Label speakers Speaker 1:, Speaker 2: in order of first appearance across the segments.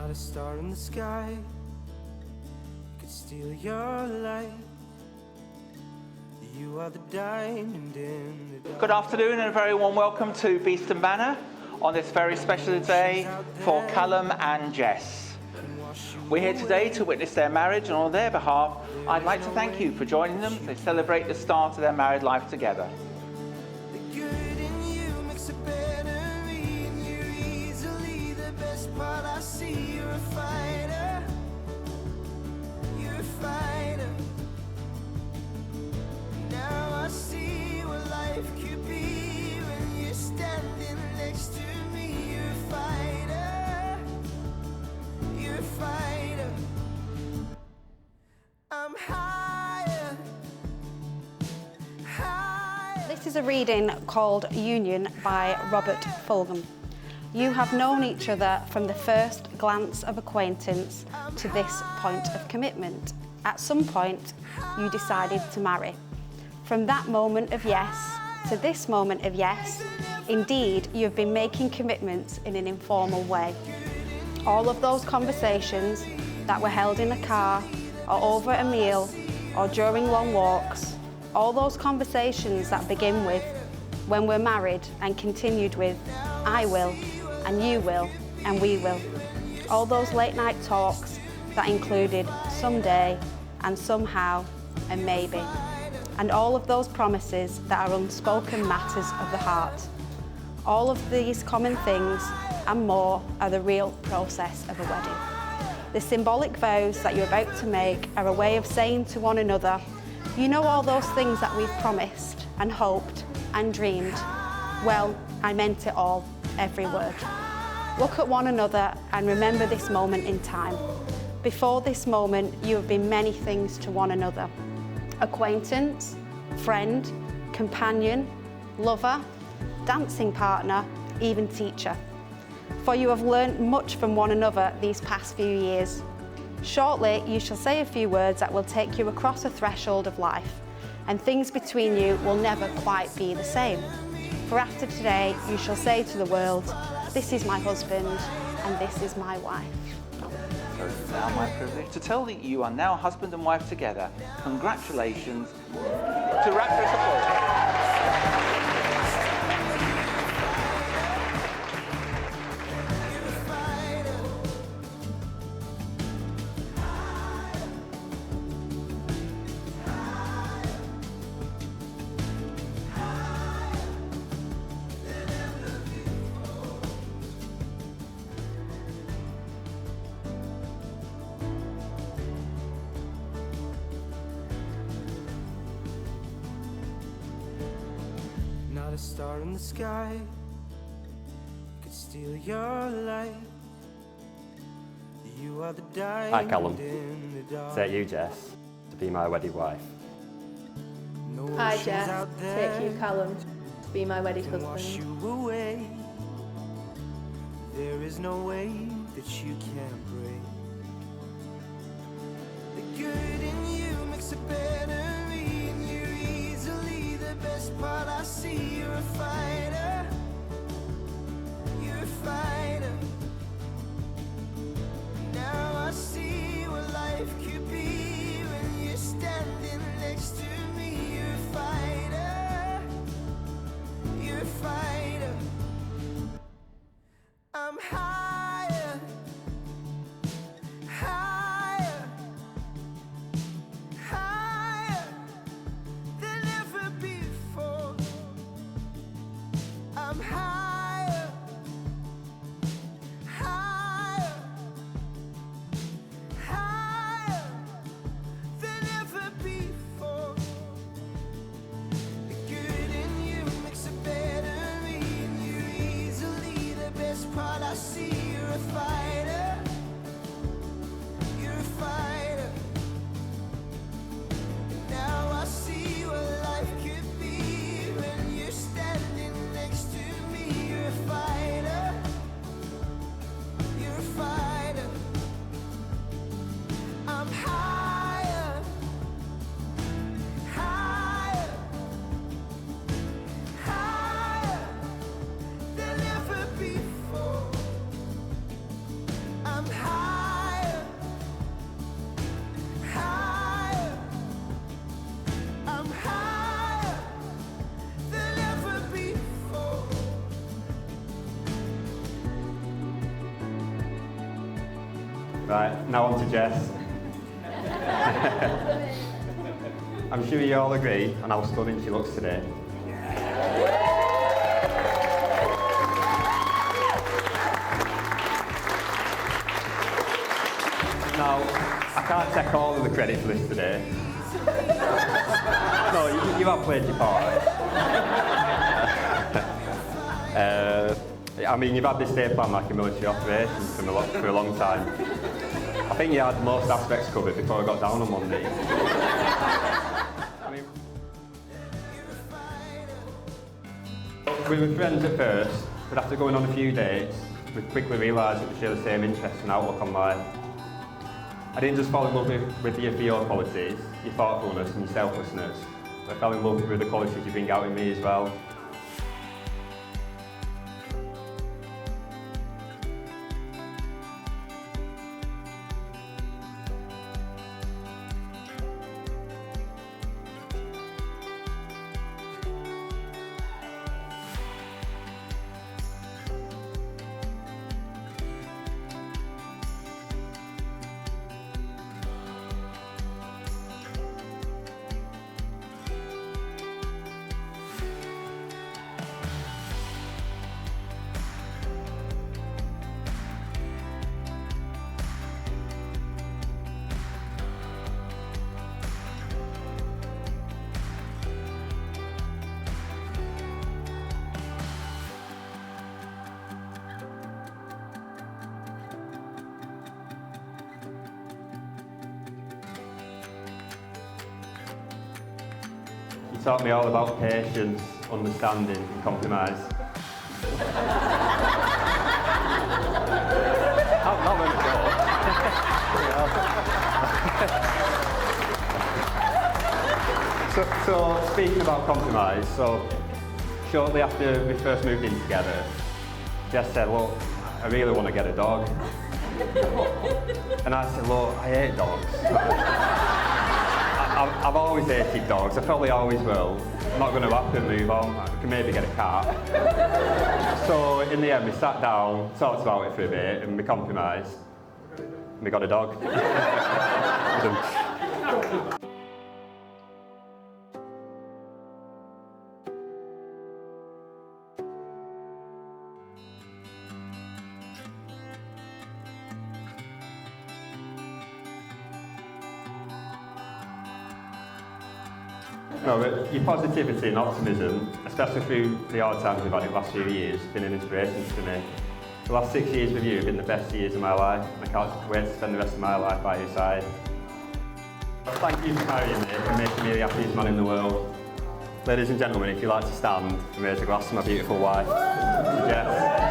Speaker 1: Not a star in the sky could steal your light. You are the diamond in the dark.
Speaker 2: Good afternoon and a very warm welcome to Beeston Manor on this very special day for Calum and Jess. We're here today to witness their marriage, and on their behalf I'd like to thank you for joining them to celebrate the start of their married life together.
Speaker 1: The good in you makes it better, and you're easily the best part I see. You're a fighter, you're a fighter. Now I see what life could be when you're standing next to me. You're a fighter, you're a fighter. I'm higher, higher.
Speaker 3: This is a reading called Union by Robert Fulgham. You have known each other from the first glance of acquaintance to this point of commitment. At some point, you decided to marry. From that moment of yes to this moment of yes, indeed, you have been making commitments in an informal way. All of those conversations that were held in a car, or over a meal, or during long walks, all those conversations that begin with, when we're married, and continued with, I will, and you will, and we will. All those late night talks that included someday, and somehow, and maybe. And all of those promises that are unspoken matters of the heart. All of these common things and more are the real process of a wedding. The symbolic vows that you're about to make are a way of saying to one another, you know all those things that we've promised and hoped and dreamed. Well, I meant it all, every word. Look at one another and remember this moment in time. Before this moment, you have been many things to one another. Acquaintance, friend, companion, lover, dancing partner, even teacher. For you have learnt much from one another these past few years. Shortly, you shall say a few words that will take you across a threshold of life, and things between you will never quite be the same. For after today, you shall say to the world, this is my husband, and this is my wife.
Speaker 2: So it's now my privilege to tell that you are now husband and wife together. Congratulations to Rapturous applause.
Speaker 1: Not a star in the sky could steal your light. You are the diamond
Speaker 4: Calum.
Speaker 1: in the dark.
Speaker 4: Is that you, Jess, to be my wedded wife?
Speaker 1: No
Speaker 5: Hi
Speaker 1: oceans
Speaker 5: Jess,
Speaker 1: out
Speaker 5: take
Speaker 1: there
Speaker 5: you Calum to be my wedded
Speaker 1: can wash
Speaker 5: husband.
Speaker 1: you away. There is no way that you can break. The good in you makes it better, and you're easily the best part I see. You're a fighter, you're a fighter. Now I see what life could be when you're standing next to me. You're a fighter, you're a fighter. I'm higher, higher, higher than ever before. I'm higher,
Speaker 4: Right, now on to Jess. I'm sure you all agree on how stunning she looks today. Now, I can't take all of the credit for this today. No, you have played your part. I mean, you've had this day plan like a military operation for a long time. I think you had most aspects covered before I got down on Monday. I mean, we were friends at first, but after going on a few dates, we quickly realised that we share the same interests and outlook on life. I didn't just fall in love with you for your qualities, your thoughtfulness and your selflessness, but I fell in love with the qualities you bring out in me as well. You taught me all about patience, understanding and compromise. Not really sure. So speaking about compromise, so shortly after we first moved in together, Jess said, look, I really want to get a dog. And I said, look, I hate dogs. I've always hated dogs, I probably always will. Not going to happen, move on, I can maybe get a cat. So in the end we sat down, talked about it for a bit and we compromised. And we got a dog. No, but your positivity and optimism, especially through the hard times we've had in the last few years, has been an inspiration to me. The last 6 years with you have been the best years of my life, and I can't wait to spend the rest of my life by your side. Thank you for marrying me and making me the happiest man in the world. Ladies and gentlemen, if you'd like to stand and raise a glass to my beautiful wife, Jess.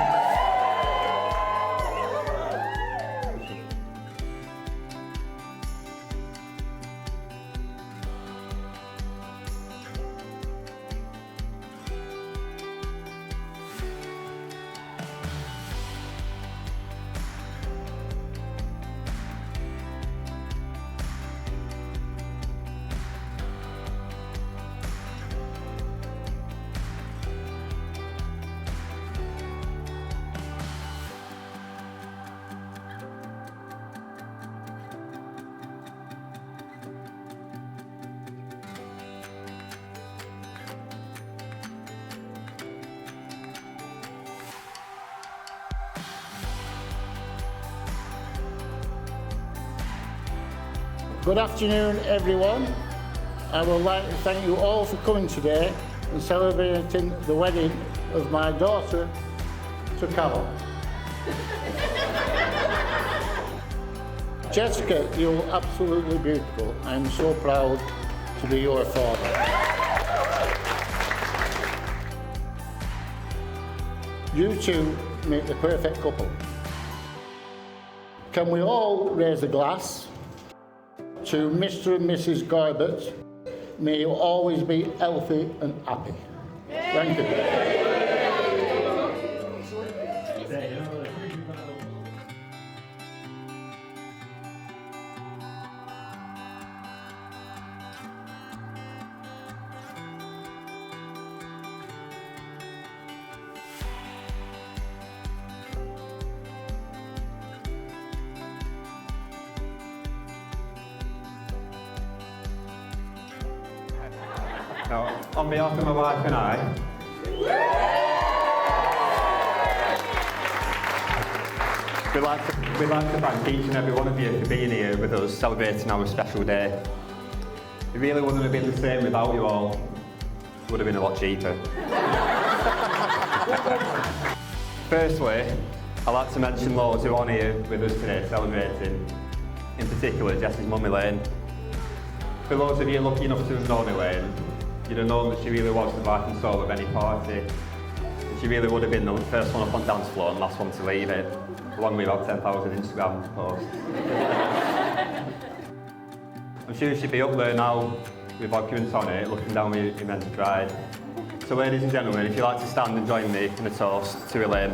Speaker 6: Good afternoon, everyone. I would like to thank you all for coming today and celebrating the wedding of my daughter to Calum. Jessica, you're absolutely beautiful. I'm so proud to be your father. You two make the perfect couple. Can we all raise a glass to Mr. and Mrs. Garbett? May you always be healthy and happy. Thank you.
Speaker 4: Now, on behalf of my wife and I, we'd like to thank each and every one of you for being here with us, celebrating our special day. It really wouldn't have been the same without you all. It would have been a lot cheaper. Firstly, I'd like to mention those who aren't here with us today celebrating, in particular Jess's mum Elaine. For those of you lucky enough to have known Elaine, you'd have known that she really was the life and soul of any party. She really would have been the first one up on dance floor and last one to leave it, along with about 10,000 Instagram posts. I'm sure she'd be up there now with documents on it, looking down with immense pride. So ladies and gentlemen, if you'd like to stand and join me in a toast to Elaine.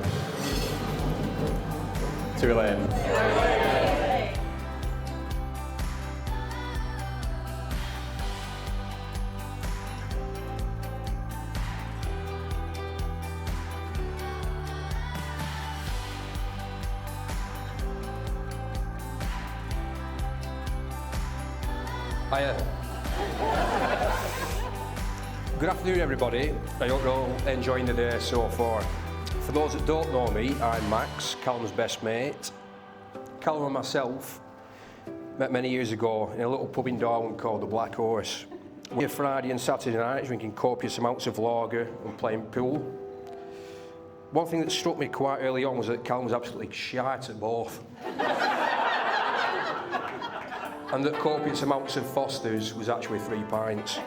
Speaker 4: To Elaine.
Speaker 7: Hiya. Good afternoon, everybody. I hope you're all enjoying the day so far. For those that don't know me, I'm Max, Calum's best mate. Calum and myself met many years ago in a little pub in Darwin called the Black Horse. We were Friday and Saturday nights drinking copious amounts of lager and playing pool. One thing that struck me quite early on was that Calum was absolutely shite at both. And that copious amounts of Foster's was actually 3 pints.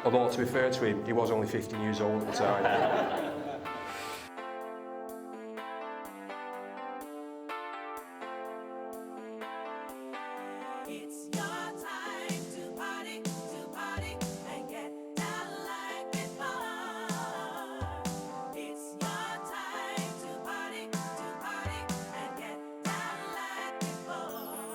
Speaker 7: Although, to be fair to him, he was only 15 years old at the time.
Speaker 1: It's your time to party and get down like before. It's your time to party and get down like before.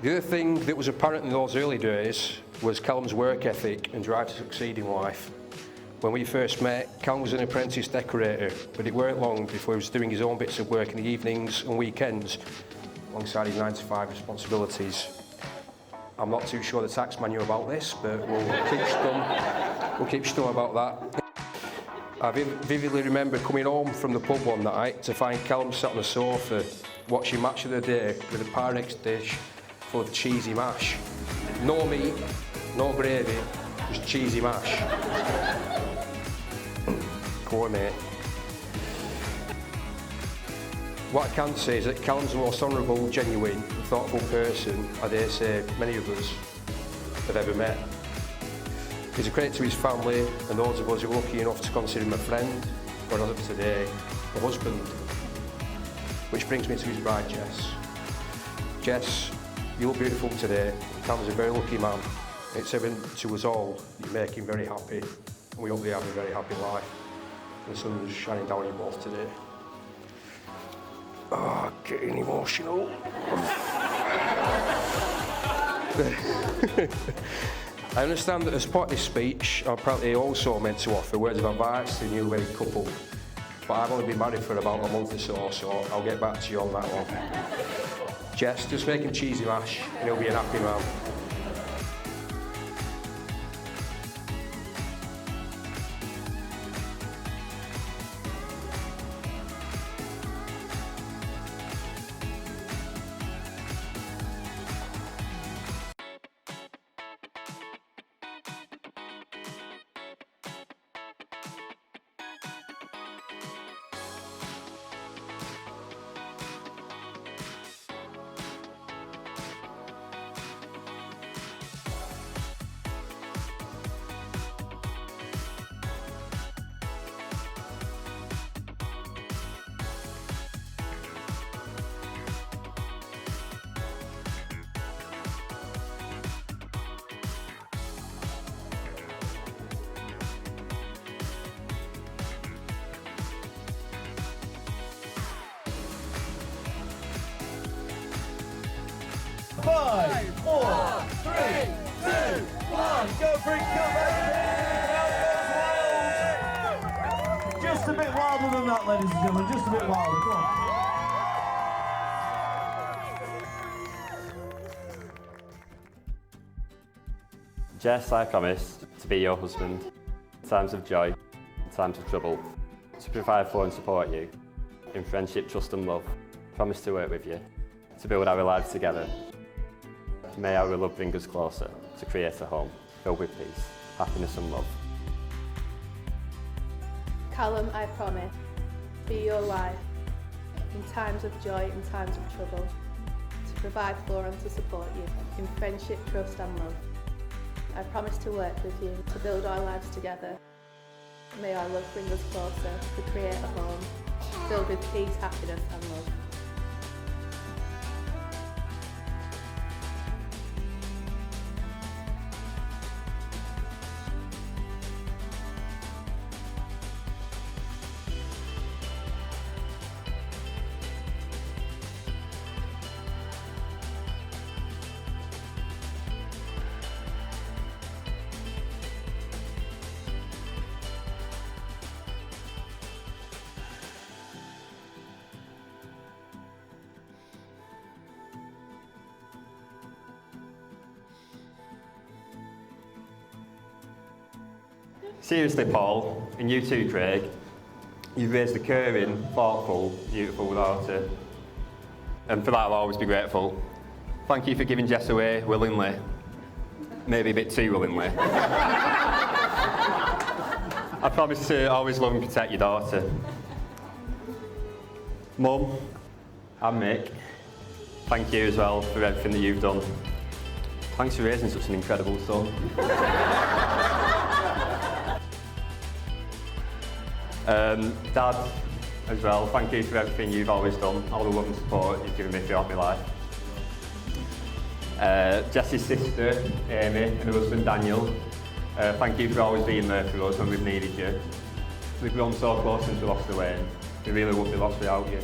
Speaker 7: The other thing that was apparent in those early days was Calum's work ethic and drive to succeed in life. When we first met, Calum was an apprentice decorator, but it weren't long before he was doing his own bits of work in the evenings and weekends alongside his 9-to-5 responsibilities. I'm not too sure the tax man knew about this, but we'll keep stum about that. I vividly remember coming home from the pub one night to find Calum sat on the sofa watching Match of the Day with a Pyrex dish full of cheesy mash. No meat, no gravy, just cheesy mash. Go on, mate. What I can say is that Calum's the most honourable, genuine and thoughtful person I dare say many of us have ever met. He's a credit to his family and those of us who are lucky enough to consider him a friend, or as of today, a husband. Which brings me to his bride, Jess. Jess, you look beautiful today. Calum's a very lucky man. It's evident to us all that you make him very happy, and we hope they have a very happy life. The sun's shining down on you both today. Oh, getting emotional. I understand that as part of this speech, I'm apparently also meant to offer words of advice to the new wedded couple. But I've only been married for about a month or so I'll get back to you on that one. Jess, just make him cheesy mash and he'll be an happy man.
Speaker 1: Five, 4, 3, 2, 1, go for it, go back. Just a bit wilder than that, ladies and gentlemen, just a bit wilder, come on.
Speaker 4: Jess, I promise to be your husband in times of joy, in times of trouble, to provide for and support you in friendship, trust and love. Promise to work with you, to build our lives together. May our love bring us closer to create a home filled with peace, happiness and love.
Speaker 5: Calum, I promise, be your wife in times of joy and times of trouble, to provide for and to support you in friendship, trust and love. I promise to work with you to build our lives together. May our love bring us closer to create a home filled with peace, happiness and love.
Speaker 4: Seriously, Paul, and you too, Craig, you've raised a caring, thoughtful, beautiful daughter. And for that I'll always be grateful. Thank you for giving Jess away willingly. Maybe a bit too willingly. I promise to always love and protect your daughter. Mum and Mick, thank you as well for everything that you've done. Thanks for raising such an incredible son. Dad, as well, thank you for everything you've always done, all the love and support you've given me throughout my life. Jess's sister, Amy, and her husband, Daniel, thank you for always being there for us when we've needed you. We've grown so close since we lost the way, and we really won't be lost without you.